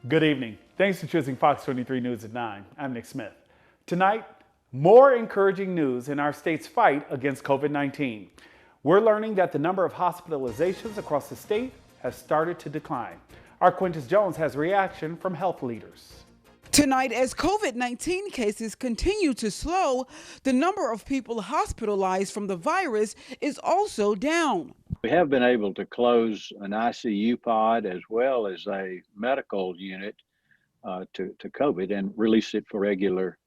Good evening. Thanks for choosing Fox 23 News at 9. I'm Nick Smith. Tonight, more encouraging news in our state's fight against COVID-19. We're learning that the number of hospitalizations across the state has started to decline. Our Quentis Jones has reaction from health leaders. Tonight, as COVID-19 cases continue to slow, the number of people hospitalized from the virus is also down. We have been able to close an ICU pod as well as a medical unit to COVID and release it for regular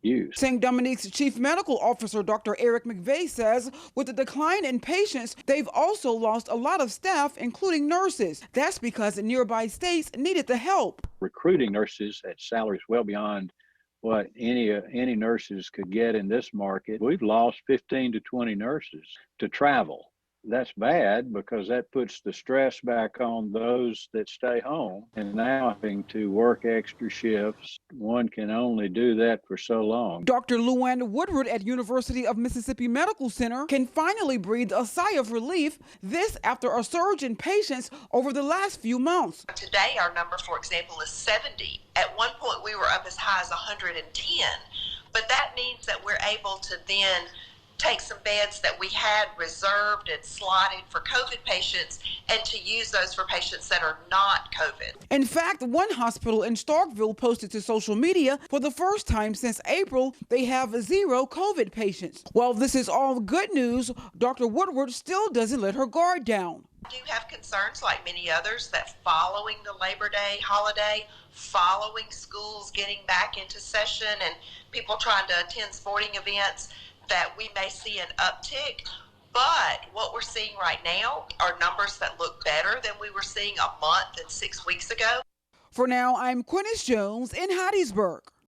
use. St. Dominique's Chief Medical Officer, Dr. Eric McVeigh, says with the decline in patients, they've also lost a lot of staff, including nurses. That's because nearby states needed the help. Recruiting nurses at salaries well beyond what any nurses could get in this market. We've lost 15 to 20 nurses to travel. That's bad because that puts the stress back on those that stay home, and now having to work extra shifts. One can only do that for so long. Dr. Luann Woodward at University of Mississippi Medical Center can finally breathe a sigh of relief, this after a surge in patients over the last few months. Today our number, for example, is 70. At one point we were up as high as 110, but that means that we're able to then take some beds that we had reserved and slotted for COVID patients and to use those for patients that are not COVID. In fact, one hospital in Starkville posted to social media for the first time since April, they have 0 COVID patients. While this is all good news, Dr. Woodward still doesn't let her guard down. I do have concerns, like many others, that following the Labor Day holiday, following schools getting back into session and people trying to attend sporting events, that we may see an uptick. But what we're seeing right now are numbers that look better than we were seeing a month and 6 weeks ago. For now, I'm Quentis Jones in Hattiesburg.